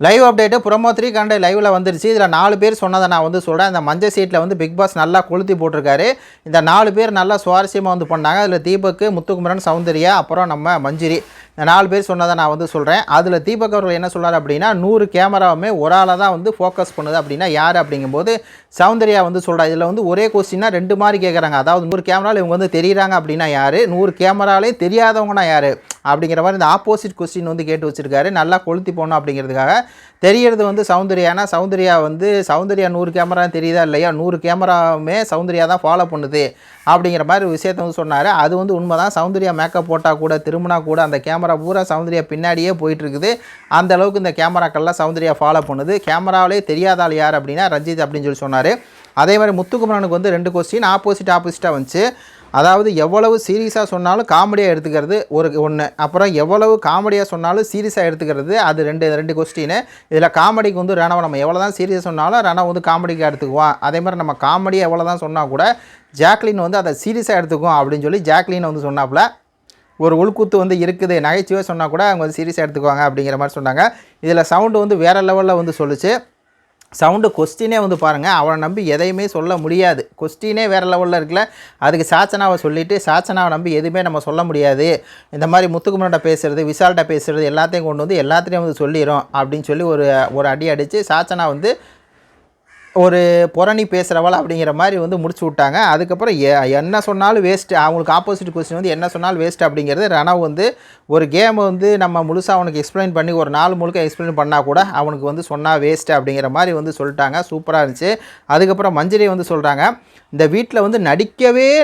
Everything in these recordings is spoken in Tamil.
லைவ் அப்டேட்டு ப்ரோமோ 3 கண்ட லைவில் வந்துருச்சு. இதில் 4 பேர் சொன்னதை நான் வந்து சொல்கிறேன். இந்த மஞ்சள் சீட்டில் வந்து பிக் பாஸ் நல்லா கொளுத்தி போட்டிருக்காரு. இந்த 4 பேர் நல்லா சுவாரஸ்யமாக வந்து பண்ணாங்க. அதில் தீபக், முத்துக்குமரன், சௌந்தர்யா, அப்புறம் நம்ம மஞ்சிரி, இந்த 4 பேர் சொன்னதை நான் வந்து சொல்கிறேன். அதில் தீபக் அவர்கள் என்ன சொல்கிறார் அப்படின்னா, 100 கேமராவுமே ஒரு ஆளாக தான் வந்து ஃபோக்கஸ் பண்ணுது அப்படின்னா யார் அப்படிங்கும்போது சௌந்தர்யா வந்து சொல்கிறார். இதில் வந்து ஒரே கொஸ்டின்னா 2 மாதிரி கேட்குறாங்க. அதாவது 100 கேமராவில் இவங்க வந்து தெரியுறாங்க அப்படின்னா யார், 100 கேமராலே தெரியாதவங்கன்னா யார் அப்படிங்கிற மாதிரி இந்த ஆப்போசிட் கொஸ்டின் வந்து கேட்டு வச்சுருக்காரு. நல்லா கொளுத்தி போகணும் அப்படிங்கிறதுக்காக. தெரியறது வந்து சௌந்தர்யானா சௌந்தர்யா 100 கேமரா தெரியுதா இல்லையா, 100 கேமராவுமே சௌந்தர்யா தான் ஃபாலோ பண்ணுது அப்படிங்கிற மாதிரி ஒரு விஷயத்தை வந்து சொன்னார். அது வந்து உண்மை தான். சௌந்தர்யா மேக்கப் போட்டால் கூட திரும்பினா கூட அந்த கேமரா பூரா சௌந்தர்யா பின்னாடியே போயிட்டுருக்குது. அந்த அளவுக்கு இந்த கேமராக்கள்லாம் சௌந்தர்யா ஃபாலோ பண்ணுது. கேமராவிலே தெரியாதால் யார் அப்படின்னா ரஞ்சித் அப்படின்னு சொல்லி சொன்னார். அதே மாதிரி முத்துக்குமரனுக்கு வந்து 2 கொஸ்டின் ஆப்போசிட்டாக வந்துச்சு. அதாவது எவ்வளவு சீரியஸாக சொன்னாலும் காமெடியாக எடுத்துக்கிறது ஒன்று, அப்புறம் எவ்வளவு காமெடியாக சொன்னாலும் சீரியஸாக எடுத்துக்கிறது அது ரெண்டு கொஸ்டின். இதில் காமெடிக்கு வந்து ரணவை நம்ம எவ்வளோ தான் சீரியஸாக சொன்னாலும் ரணவ் வந்து காமெடிக்காக எடுத்துக்குவான். அதே மாதிரி நம்ம காமெடியாக எவ்வளோ தான் சொன்னால் கூட ஜாக்லின் வந்து அதை சீரியஸாக எடுத்துக்குவோம் அப்படின்னு சொல்லி ஜாக்லின் வந்து சொன்னாப்புல. ஒரு உள்குத்து வந்து இருக்குது, நகைச்சுவை சொன்னால் கூட அவங்க வந்து சீரியஸாக எடுத்துக்குவாங்க அப்படிங்கிற மாதிரி சொன்னாங்க. இதில் சவுண்டு வந்து வேறு லெவலில் வந்து சொல்லிச்சு. சவுண்டு கொஸ்டினே வந்து பாருங்கள், அவனை நம்பி எதையுமே சொல்ல முடியாது. கொஸ்டினே வேறு லெவலில் இருக்குல்ல. அதுக்கு சாச்சனாவை சொல்லிவிட்டு சாச்சனாவை நம்பி எதுவுமே நம்ம சொல்ல முடியாது. இந்த மாதிரி முத்துக்குமரன்ட்ட பேசுகிறது, விஷால்கிட்ட பேசுகிறது எல்லாத்தையும் கொண்டு வந்து எல்லாத்தையும் வந்து சொல்லிடும் அப்படின்னு சொல்லி ஒரு அடி அடித்து சாச்சனா வந்து ஒரு புரணி பேசுகிறவள் அப்படிங்கிற மாதிரி வந்து முடிச்சு விட்டாங்க. அதுக்கப்புறம் என்ன சொன்னாலும் வேஸ்ட்டு, அவங்களுக்கு ஆப்போசிட் கொஸ்டின் வந்து என்ன சொன்னாலும் வேஸ்ட்டு அப்படிங்கிறது ரணவ் வந்து ஒரு கேமை வந்து நம்ம முழுசாக அவனுக்கு எக்ஸ்பிளைன் பண்ணி ஒரு நாள் முழுக்க எக்ஸ்பிளைன் பண்ணால் கூட அவனுக்கு வந்து சொன்னால் வேஸ்ட்டு அப்படிங்கிற மாதிரி வந்து சொல்லிட்டாங்க. சூப்பராக இருந்துச்சு. அதுக்கப்புறம் மஞ்சரி வந்து சொல்கிறாங்க, இந்த வீட்டில் வந்து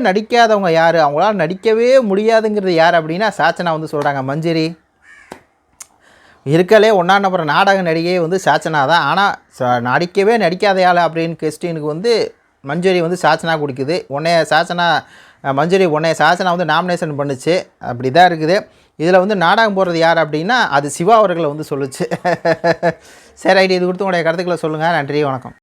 நடிக்காதவங்க யார், அவங்களால நடிக்கவே முடியாதுங்கிறது யார் அப்படின்னா சாச்சனா வந்து சொல்கிறாங்க. மஞ்சரி இருக்கலே 1ஆம் நம்பர் நாடக நடிகையே வந்து சாச்சனா தான். ஆனால் நடிக்காத ஆள் அப்படின்னு கொஸ்டினுக்கு வந்து மஞ்சரி வந்து சாச்சனா கொடுக்குது. மஞ்சரி சாச்சனா வந்து நாமினேஷன் பண்ணுச்சு. அப்படி தான் இருக்குது. இதில் வந்து நாடகம் போடுறது யார் அப்படின்னா அது சிவா அவர்களை வந்து சொல்லுச்சு. சரி ரைட்டு, இது கொடுத்து உங்களுடைய கருத்துக்களை சொல்லுங்கள். நன்றி, வணக்கம்.